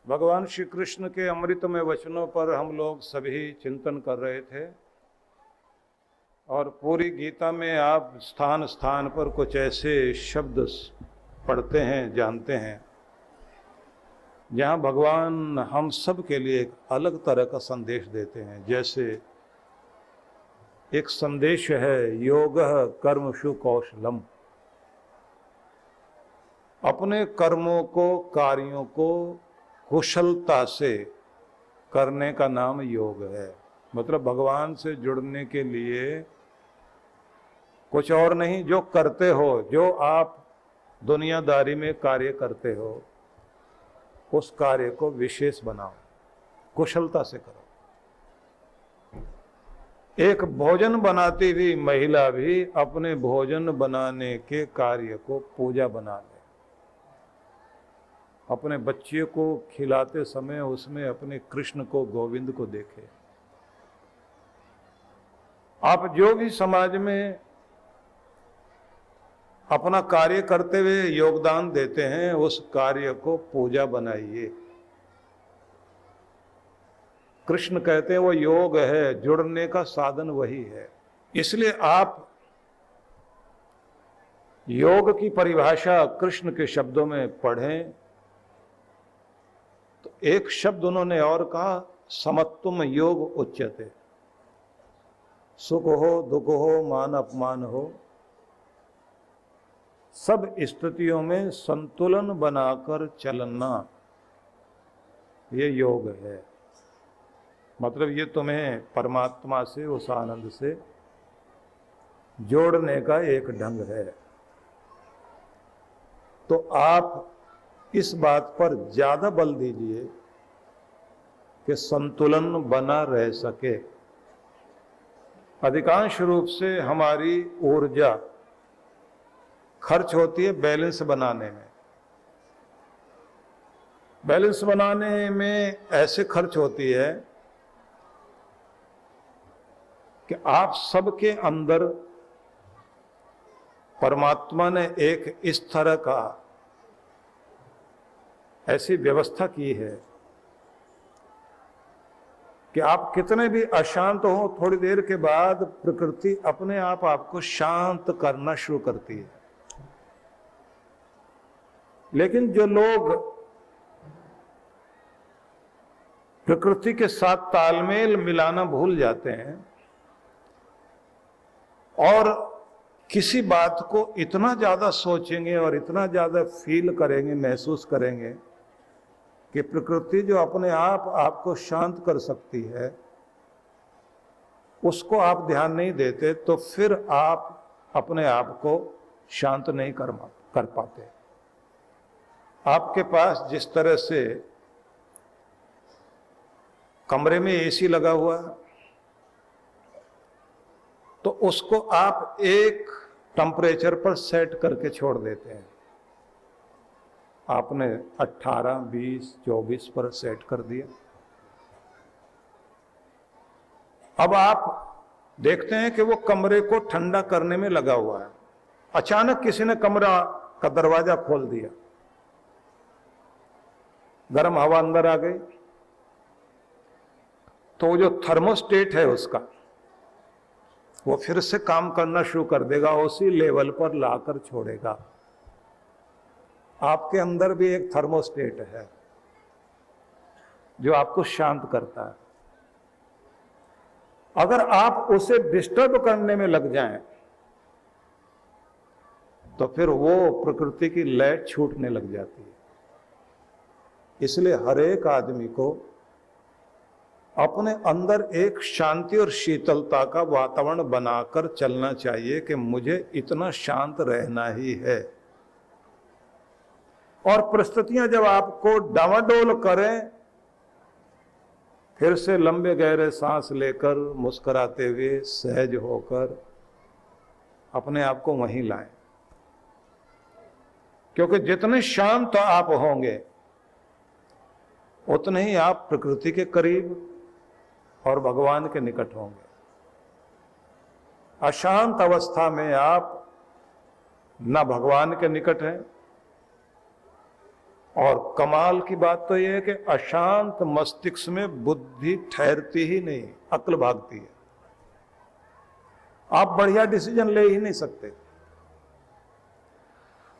भगवान श्री कृष्ण के अमृतमय वचनों पर हम लोग सभी चिंतन कर रहे थे और पूरी गीता में आप स्थान स्थान पर कुछ ऐसे शब्द पढ़ते हैं, जानते हैं, जहाँ भगवान हम सब के लिए एक अलग तरह का संदेश देते हैं। जैसे एक संदेश है, योगः कर्मसु कौशलम। अपने कर्मों को, कार्यों को कुशलता से करने का नाम योग है। मतलब भगवान से जुड़ने के लिए कुछ और नहीं, जो करते हो, जो आप दुनियादारी में कार्य करते हो, उस कार्य को विशेष बनाओ, कुशलता से करो। एक भोजन बनाती हुई महिला भी अपने भोजन बनाने के कार्य को पूजा बना ले। अपने बच्चे को खिलाते समय उसमें अपने कृष्ण को, गोविंद को देखे। आप जो भी समाज में अपना कार्य करते हुए योगदान देते हैं, उस कार्य को पूजा बनाइए। कृष्ण कहते हैं वो योग है, जुड़ने का साधन वही है। इसलिए आप योग की परिभाषा कृष्ण के शब्दों में पढ़ें तो एक शब्द उन्होंने और कहा, समत्वम योग उच्यते। सुख हो, दुख हो, मान अपमान हो, सब स्थितियों में संतुलन बनाकर चलना, ये योग है। मतलब ये तुम्हें परमात्मा से, उस आनंद से जोड़ने का एक ढंग है। तो आप इस बात पर ज्यादा बल दीजिए कि संतुलन बना रह सके। अधिकांश रूप से हमारी ऊर्जा खर्च होती है बैलेंस बनाने में। बैलेंस बनाने में ऐसे खर्च होती है कि आप सबके अंदर परमात्मा ने एक इस तरह का ऐसी व्यवस्था की है कि आप कितने भी अशांत हो, थोड़ी देर के बाद प्रकृति अपने आप आपको शांत करना शुरू करती है। लेकिन जो लोग प्रकृति के साथ तालमेल मिलाना भूल जाते हैं और किसी बात को इतना ज्यादा सोचेंगे और इतना ज्यादा फील करेंगे, महसूस करेंगे कि प्रकृति जो अपने आप आपको शांत कर सकती है, उसको आप ध्यान नहीं देते, तो फिर आप अपने आप को शांत नहीं कर पाते। आपके पास जिस तरह से कमरे में एसी लगा हुआ है, तो उसको आप एक टेम्परेचर पर सेट करके छोड़ देते हैं। आपने 18, 20, 24 पर सेट कर दिया। अब आप देखते हैं कि वो कमरे को ठंडा करने में लगा हुआ है। अचानक किसी ने कमरा का दरवाजा खोल दिया, गर्म हवा अंदर आ गई, तो जो थर्मोस्टेट है उसका, वो फिर से काम करना शुरू कर देगा, उसी लेवल पर लाकर छोड़ेगा। आपके अंदर भी एक थर्मोस्टेट है जो आपको शांत करता है। अगर आप उसे डिस्टर्ब करने में लग जाएं, तो फिर वो प्रकृति की लय छूटने लग जाती है। इसलिए हर एक आदमी को अपने अंदर एक शांति और शीतलता का वातावरण बनाकर चलना चाहिए कि मुझे इतना शांत रहना ही है। और परिस्थितियां जब आपको डावाडोल करें, फिर से लंबे गहरे सांस लेकर, मुस्कुराते हुए, सहज होकर अपने आप को वहीं लाएं। क्योंकि जितने शांत आप होंगे, उतने ही आप प्रकृति के करीब और भगवान के निकट होंगे। अशांत अवस्था में आप न भगवान के निकट हैं और कमाल की बात तो यह है कि अशांत मस्तिष्क में बुद्धि ठहरती ही नहीं, अक्ल भागती है। आप बढ़िया डिसीजन ले ही नहीं सकते।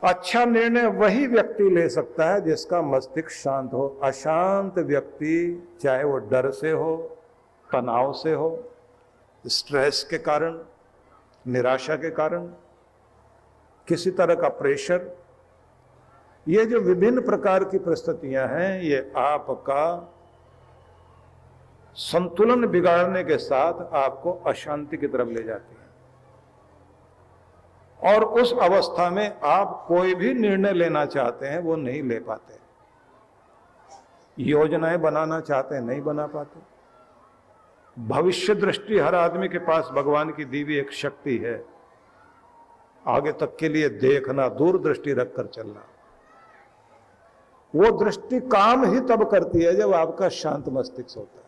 अच्छा निर्णय वही व्यक्ति ले सकता है जिसका मस्तिष्क शांत हो। अशांत व्यक्ति, चाहे वो डर से हो, तनाव से हो, स्ट्रेस के कारण, निराशा के कारण, किसी तरह का प्रेशर, ये जो विभिन्न प्रकार की परिस्थितियां हैं, ये आपका संतुलन बिगाड़ने के साथ आपको अशांति की तरफ ले जाती है। और उस अवस्था में आप कोई भी निर्णय लेना चाहते हैं वो नहीं ले पाते, योजनाएं बनाना चाहते हैं नहीं बना पाते। भविष्य दृष्टि हर आदमी के पास भगवान की दी हुई एक शक्ति है, आगे तक के लिए देखना, दूरदृष्टि रखकर चलना। वो दृष्टि काम ही तब करती है जब आपका शांत मस्तिष्क होता है।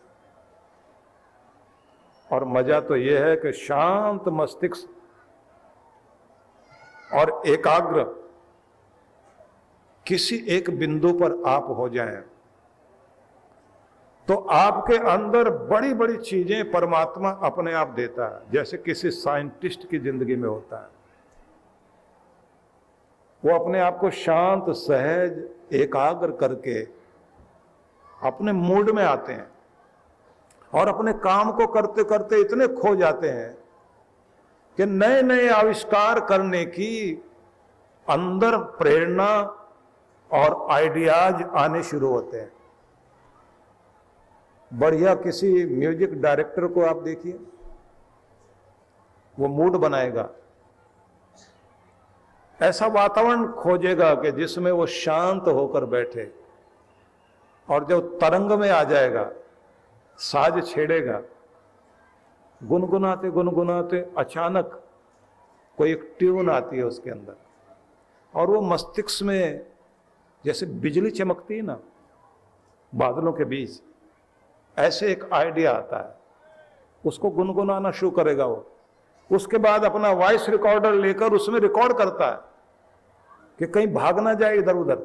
और मजा तो यह है कि शांत मस्तिष्क और एकाग्र किसी एक बिंदु पर आप हो जाएं तो आपके अंदर बड़ी बड़ी चीजें परमात्मा अपने आप देता है, जैसे किसी साइंटिस्ट की जिंदगी में होता है। वो अपने आप को शांत, सहज, एकाग्र करके अपने मूड में आते हैं और अपने काम को करते करते इतने खो जाते हैं कि नए नए आविष्कार करने की अंदर प्रेरणा और आइडियाज आने शुरू होते हैं। बढ़िया किसी म्यूजिक डायरेक्टर को आप देखिए, वो मूड बनाएगा, ऐसा वातावरण खोजेगा कि जिसमें वो शांत होकर बैठे, और जब तरंग में आ जाएगा, साज छेड़ेगा, गुनगुनाते गुनगुनाते अचानक कोई एक ट्यून आती है उसके अंदर, और वो मस्तिष्क में जैसे बिजली चमकती है ना बादलों के बीच, ऐसे एक आइडिया आता है, उसको गुनगुनाना शुरू करेगा वो। उसके बाद अपना वॉइस रिकॉर्डर लेकर उसमें रिकॉर्ड करता है कि कहीं भाग ना जाए इधर उधर,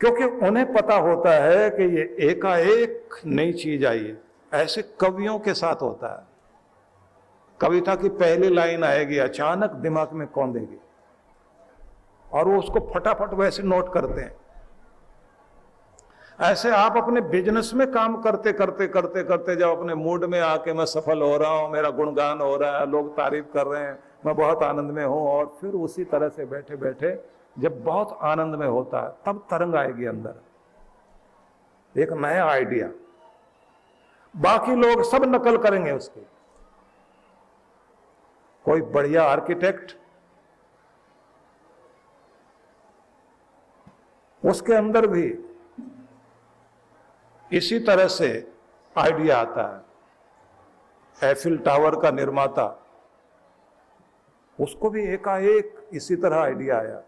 क्योंकि उन्हें पता होता है कि ये एकाएक नई चीज आई है। ऐसे कवियों के साथ होता है, कविता की पहली लाइन आएगी, अचानक दिमाग में कौंधेगी और वो उसको फटाफट वैसे नोट करते हैं। ऐसे आप अपने बिजनेस में काम करते करते करते करते जब अपने मूड में आके मैं सफल हो रहा हूं, मेरा गुणगान हो रहा है, लोग तारीफ कर रहे हैं, मैं बहुत आनंद में हूं, और फिर उसी तरह से बैठे बैठे जब बहुत आनंद में होता है तब तरंग आएगी अंदर, एक नया आइडिया, बाकी लोग सब नकल करेंगे उसकी। कोई बढ़िया आर्किटेक्ट, उसके अंदर भी इसी तरह से आइडिया आता है। एफिल टावर का निर्माता, उसको भी एकाएक इसी तरह आइडिया आया।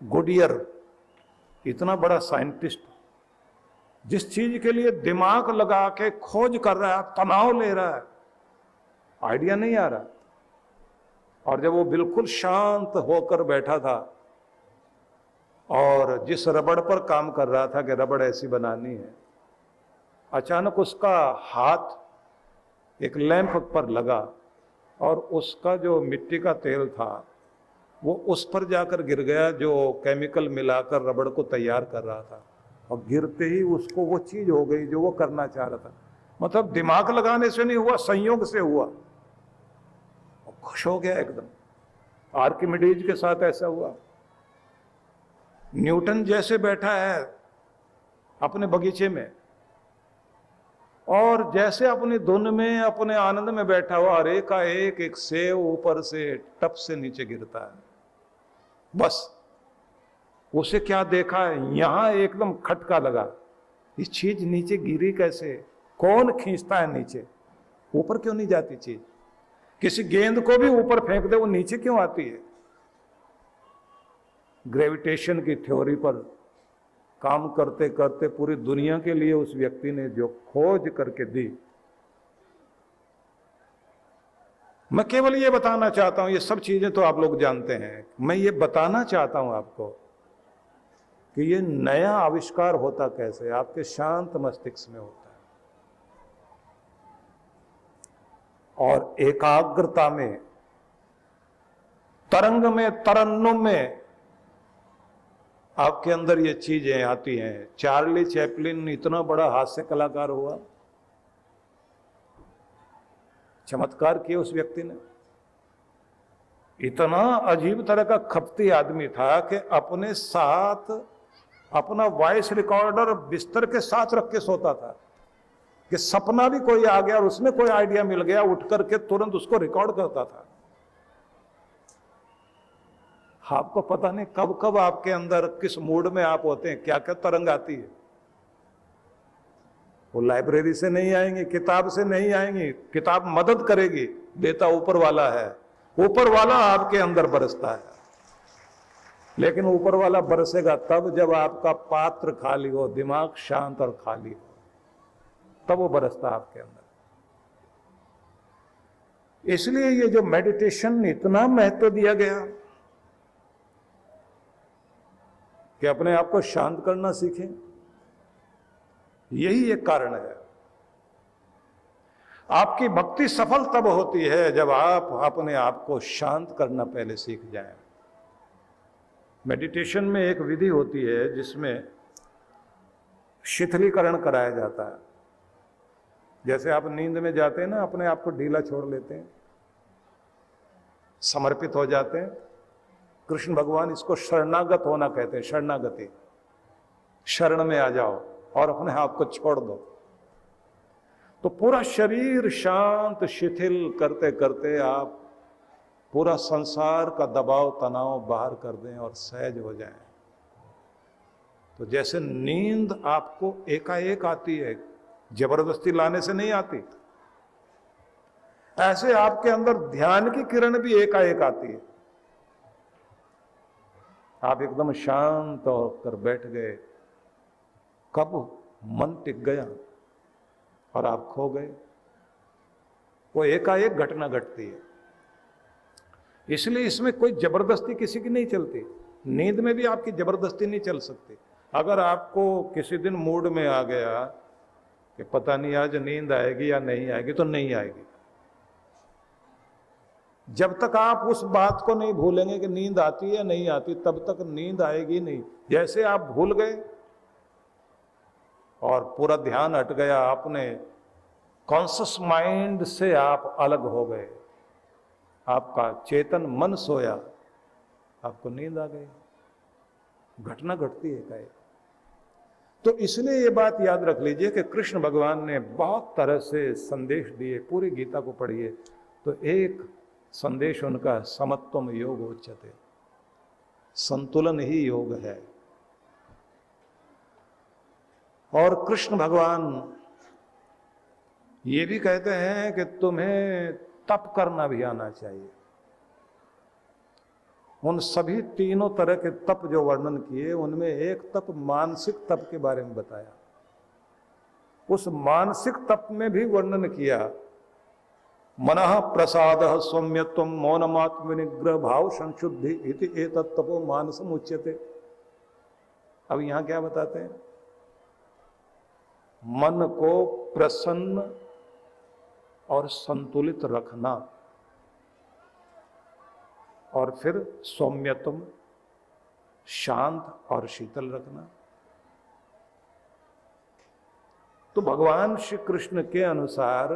गुडियर, इतना बड़ा साइंटिस्ट, जिस चीज के लिए दिमाग लगा के खोज कर रहा है, तनाव ले रहा है, आइडिया नहीं आ रहा। और जब वो बिल्कुल शांत होकर बैठा था और जिस रबड़ पर काम कर रहा था कि रबड़ ऐसी बनानी है, अचानक उसका हाथ एक लैंप पर लगा और उसका जो मिट्टी का तेल था वो उस पर जाकर गिर गया, जो केमिकल मिलाकर रबड़ को तैयार कर रहा था, और गिरते ही उसको वो चीज हो गई जो वो करना चाह रहा था। मतलब दिमाग लगाने से नहीं हुआ, संयोग से हुआ, खुश हो गया एकदम। आर्किमिडीज के साथ ऐसा हुआ। न्यूटन जैसे बैठा है अपने बगीचे में और जैसे अपनी धुन में, अपने आनंद में बैठा हुआ, और एकाएक एक सेब ऊपर से टप से नीचे गिरता है। बस उसे क्या देखा है, यहां एकदम खटका लगा, ये चीज नीचे गिरी कैसे, कौन खींचता है नीचे, ऊपर क्यों नहीं जाती चीज? किसी गेंद को भी ऊपर फेंक दे वो नीचे क्यों आती है? ग्रेविटेशन की थ्योरी पर काम करते करते पूरी दुनिया के लिए उस व्यक्ति ने जो खोज करके दी, मैं केवल ये बताना चाहता हूं, ये सब चीजें तो आप लोग जानते हैं, मैं ये बताना चाहता हूं आपको कि ये नया आविष्कार होता कैसे, आपके शांत मस्तिष्क में होता है और एकाग्रता में, तरंग में, तरन्नुम में आपके अंदर ये चीजें आती हैं। चार्ली चैपलिन इतना बड़ा हास्य कलाकार हुआ, चमत्कार किया उस व्यक्ति ने। इतना अजीब तरह का खपती आदमी था कि अपने साथ अपना वॉइस रिकॉर्डर बिस्तर के साथ रख के सोता था कि सपना भी कोई आ गया और उसमें कोई आइडिया मिल गया, उठ करके तुरंत उसको रिकॉर्ड करता था। आपको पता नहीं कब कब आपके अंदर किस मूड में आप होते हैं, क्या क्या तरंग आती है। वो लाइब्रेरी से नहीं आएंगी, किताब से नहीं आएंगी, किताब मदद करेगी, देता ऊपर वाला है, ऊपर वाला आपके अंदर बरसता है। लेकिन ऊपर वाला बरसेगा तब जब आपका पात्र खाली हो, दिमाग शांत और खाली हो, तब वो बरसता आपके अंदर। इसलिए ये जो मेडिटेशन इतना महत्व दिया गया कि अपने आप को शांत करना सीखें, यही एक कारण है। आपकी भक्ति सफल तब होती है जब आप अपने आप को शांत करना पहले सीख जाएं। मेडिटेशन में एक विधि होती है जिसमें शिथिलीकरण कराया जाता है। जैसे आप नींद में जाते हैं ना, अपने आप को ढीला छोड़ लेते हैं, समर्पित हो जाते हैं। कृष्ण भगवान इसको शरणागत होना कहते हैं, शरणागति। शरण में आ जाओ और अपने आप को छोड़ दो, तो पूरा शरीर शांत शिथिल करते करते आप पूरा संसार का दबाव तनाव बाहर कर दें और सहज हो जाएं। तो जैसे नींद आपको एकाएक आती है, जबरदस्ती लाने से नहीं आती, ऐसे आपके अंदर ध्यान की किरण भी एकाएक आती है। आप एकदम शांत होकर बैठ गए, कब मन टिक गया और आप खो गए। वो एकाएक घटना घटती है, इसलिए इसमें कोई जबरदस्ती किसी की नहीं चलती। नींद में भी आपकी जबरदस्ती नहीं चल सकती। अगर आपको किसी दिन मूड में आ गया कि पता नहीं आज नींद आएगी या नहीं आएगी, तो नहीं आएगी। जब तक आप उस बात को नहीं भूलेंगे कि नींद आती है या नहीं आती, तब तक नींद आएगी नहीं। जैसे आप भूल गए और पूरा ध्यान हट गया, आपने कॉन्शियस माइंड से आप अलग हो गए, आपका चेतन मन सोया, आपको नींद आ गई। घटना घटती है कहीं। तो इसलिए ये बात याद रख लीजिए कि कृष्ण भगवान ने बहुत तरह से संदेश दिए। पूरी गीता को पढ़िए तो एक संदेश उनका समत्वम योग उच्यते, संतुलन ही योग है। और कृष्ण भगवान ये भी कहते हैं कि तुम्हें तप करना भी आना चाहिए। उन सभी तीनों तरह के तप जो वर्णन किए, उनमें एक तप मानसिक तप के बारे में बताया। उस मानसिक तप में भी वर्णन किया, मनः प्रसाद सौम्यत्वम मौनमात्म निग्रह भाव संशुद्धि इति एतत् तपो मानसम उच्यते। अब यहां क्या बताते हैं? मन को प्रसन्न और संतुलित रखना, और फिर सौम्यत्व शांत और शीतल रखना। तो भगवान श्री कृष्ण के अनुसार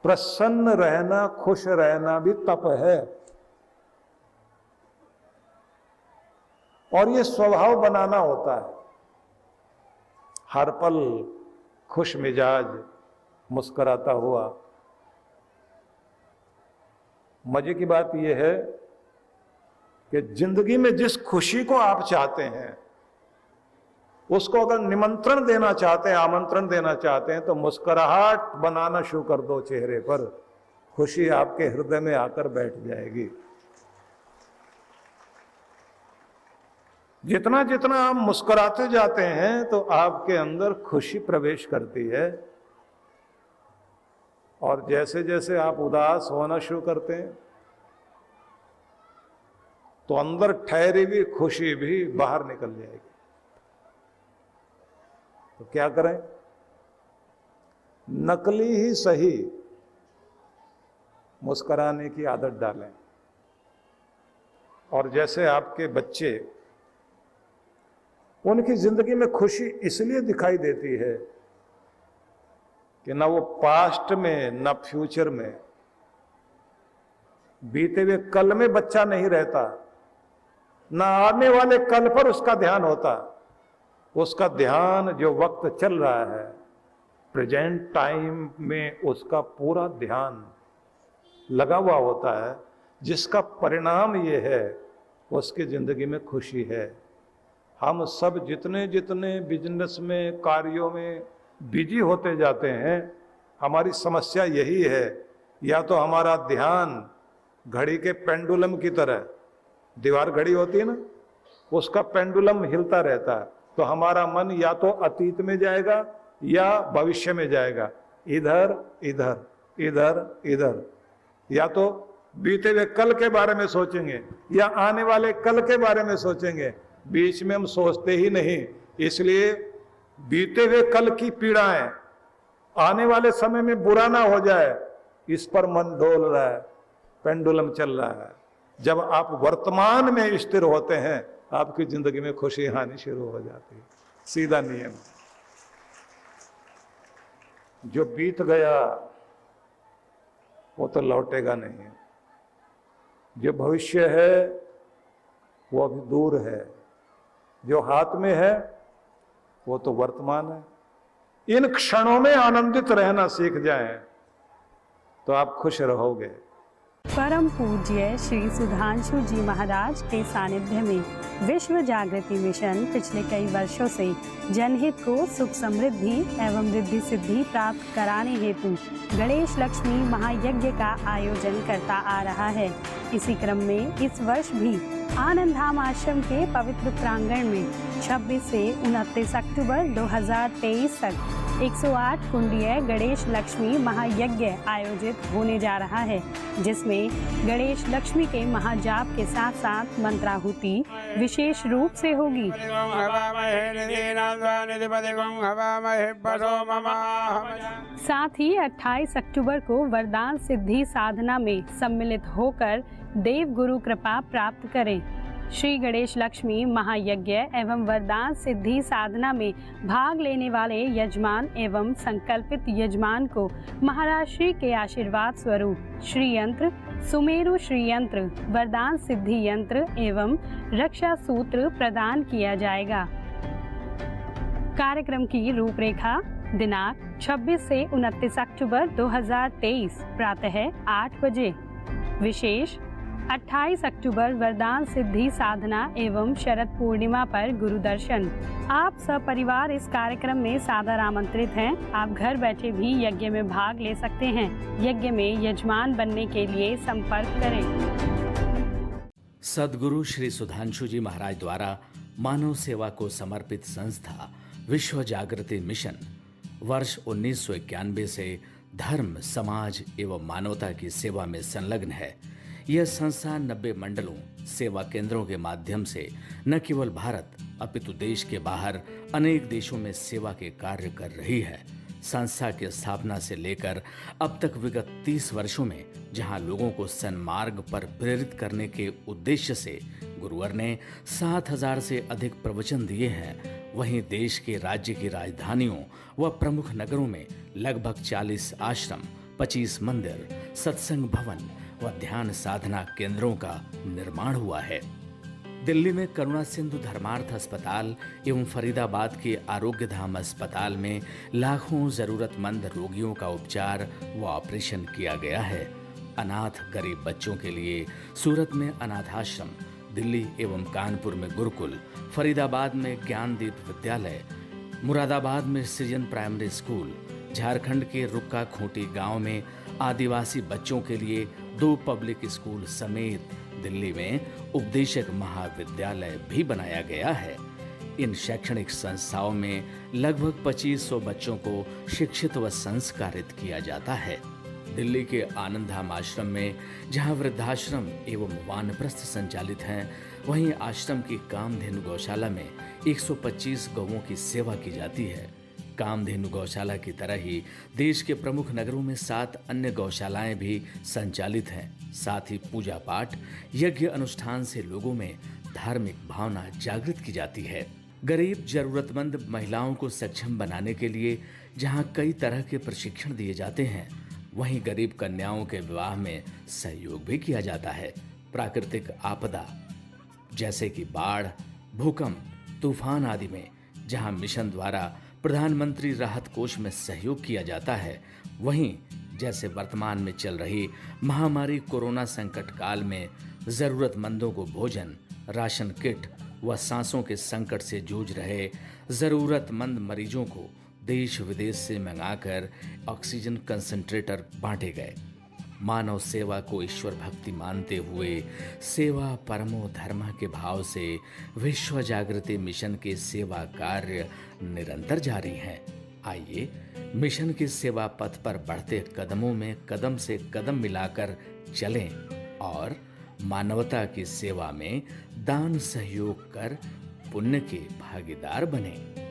प्रसन्न रहना, खुश रहना भी तप है। और ये स्वभाव बनाना होता है। हर पल खुश मिजाज, मुस्कुराता हुआ। मजे की बात यह है कि जिंदगी में जिस खुशी को आप चाहते हैं, उसको अगर निमंत्रण देना चाहते हैं, आमंत्रण देना चाहते हैं, तो मुस्कुराहट बनाना शुरू कर दो चेहरे पर। खुशी आपके हृदय में आकर बैठ जाएगी। जितना जितना आप मुस्कुराते जाते हैं तो आपके अंदर खुशी प्रवेश करती है और जैसे जैसे आप उदास होना शुरू करते हैं तो अंदर ठहरी हुई खुशी भी बाहर निकल जाएगी। तो क्या करें? नकली ही सही मुस्कुराने की आदत डालें। और जैसे आपके बच्चे, उनकी जिंदगी में खुशी इसलिए दिखाई देती है कि ना वो पास्ट में ना फ्यूचर में, बीते हुए कल में बच्चा नहीं रहता, ना आने वाले कल पर उसका ध्यान होता। उसका ध्यान जो वक्त चल रहा है, प्रेजेंट टाइम में उसका पूरा ध्यान लगा हुआ होता है, जिसका परिणाम ये है उसकी जिंदगी में खुशी है। हम सब जितने जितने बिजनेस में, कार्यों में बिजी होते जाते हैं, हमारी समस्या यही है, या तो हमारा ध्यान घड़ी के पेंडुलम की तरह, दीवार घड़ी होती है ना, उसका पेंडुलम हिलता रहता है, तो हमारा मन या तो अतीत में जाएगा या भविष्य में जाएगा, इधर इधर इधर इधर, या तो बीते हुए कल के बारे में सोचेंगे या आने वाले कल के बारे में सोचेंगे। बीच में हम सोचते ही नहीं, इसलिए बीते हुए कल की पीड़ाएं आने वाले समय में बुरा ना हो जाए, इस पर मन डोल रहा है, पेंडुलम चल रहा है। जब आप वर्तमान में स्थिर होते हैं, आपकी जिंदगी में खुशी आनी शुरू हो जाती है। सीधा नियम। जो बीत गया वो तो लौटेगा नहीं, जो भविष्य है वो अभी दूर है, जो हाथ में है वो तो वर्तमान है। इन क्षणों में आनंदित रहना सीख जाएं तो आप खुश रहोगे। परम पूज्य श्री सुधांशु जी महाराज के सानिध्य में विश्व जागृति मिशन पिछले कई वर्षों से जनहित को सुख समृद्धि एवं रिद्धि सिद्धि प्राप्त कराने हेतु गणेश लक्ष्मी महायज्ञ का आयोजन करता आ रहा है। इसी क्रम में इस वर्ष भी आनंद धाम आश्रम के पवित्र प्रांगण में 26 से 29 अक्टूबर 2023 तक 108 कुंडीय गणेश लक्ष्मी महायज्ञ आयोजित होने जा रहा है, जिसमें गणेश लक्ष्मी के महाजाप के साथ साथ मंत्राहुति विशेष रूप से होगी। साथ ही 28 अक्टूबर को वरदान सिद्धि साधना में सम्मिलित होकर देव गुरु कृपा प्राप्त करें। श्री गणेश लक्ष्मी महायज्ञ एवं वरदान सिद्धि साधना में भाग लेने वाले यजमान एवं संकल्पित यजमान को महाराज श्री के आशीर्वाद स्वरूप श्री यंत्र, सुमेरु श्री यंत्र, वरदान सिद्धि यंत्र एवं रक्षा सूत्र प्रदान किया जाएगा। कार्यक्रम की रूपरेखा दिनांक 26 से 29 अक्टूबर 2023 प्रातः 8 बजे। विशेष 28 अक्टूबर वरदान सिद्धि साधना एवं शरद पूर्णिमा पर गुरु दर्शन। आप सब परिवार इस कार्यक्रम में सादर आमंत्रित हैं। आप घर बैठे भी यज्ञ में भाग ले सकते हैं। यज्ञ में यजमान बनने के लिए संपर्क करें। सद्गुरु श्री सुधांशु जी महाराज द्वारा मानव सेवा को समर्पित संस्था विश्व जागृति मिशन वर्ष 1991 से धर्म, समाज एवं मानवता की सेवा में संलग्न है। यह संस्था 90 मंडलों, सेवा केंद्रों के माध्यम से न केवल भारत अपितु देश के बाहर अनेक देशों में सेवा के कार्य कर रही है। संस्था की स्थापना से लेकर अब तक विगत 30 वर्षों में जहां लोगों को सन्मार्ग पर प्रेरित करने के उद्देश्य से गुरुवर ने 7000 से अधिक प्रवचन दिए हैं, वहीं देश के राज्य की राजधानियों व प्रमुख नगरों में लगभग 40 आश्रम, 25 मंदिर, सत्संग भवन व ध्यान साधना केंद्रों का निर्माण हुआ है। दिल्ली में करुणा सिंधु धर्मार्थ अस्पताल एवं फरीदाबाद के आरोग्य धाम अस्पताल में लाखों जरूरतमंद रोगियों का उपचार व ऑपरेशन किया गया है। अनाथ गरीब बच्चों के लिए सूरत में अनाथाश्रम, दिल्ली एवं कानपुर में गुरुकुल, फरीदाबाद में ज्ञानदीप विद्यालय, मुरादाबाद में सृजन प्राइमरी स्कूल, झारखंड के रुक्का खूंटी गांव में आदिवासी बच्चों के लिए 2 पब्लिक स्कूल समेत दिल्ली में उपदेशक महाविद्यालय भी बनाया गया है। इन शैक्षणिक संस्थाओं में लगभग 2500 बच्चों को शिक्षित व संस्कारित किया जाता है। दिल्ली के आनंदधाम आश्रम में जहां वृद्धाश्रम एवं वानप्रस्थ संचालित हैं, वहीं आश्रम की कामधेनु गौशाला में 125 गौओं की सेवा की जाती है। कामधेनु गौशाला की तरह ही देश के प्रमुख नगरों में 7 अन्य गौशालाएं भी संचालित हैं। साथ ही पूजा पाठ, यज्ञ अनुष्ठान से लोगों में धार्मिक भावना जागृत की जाती है। गरीब जरूरतमंद महिलाओं को सक्षम बनाने के लिए जहां कई तरह के प्रशिक्षण दिए जाते हैं, वहीं गरीब कन्याओं के विवाह में सहयोग भी किया जाता है। प्राकृतिक आपदा जैसे कि बाढ़, भूकंप, तूफान आदि में जहां मिशन द्वारा प्रधानमंत्री राहत कोष में सहयोग किया जाता है, वहीं जैसे वर्तमान में चल रही महामारी कोरोना संकट काल में जरूरतमंदों को भोजन, राशन किट व सांसों के संकट से जूझ रहे जरूरतमंद मरीजों को देश विदेश से मंगाकर ऑक्सीजन कंसंट्रेटर बांटे गए। मानव सेवा को ईश्वर भक्ति मानते हुए सेवा परमो धर्म के भाव से विश्व जागृति मिशन के सेवा कार्य निरंतर जारी हैं। आइए मिशन के सेवा पथ पर बढ़ते कदमों में कदम से कदम मिलाकर चलें और मानवता की सेवा में दान सहयोग कर पुण्य के भागीदार बनें।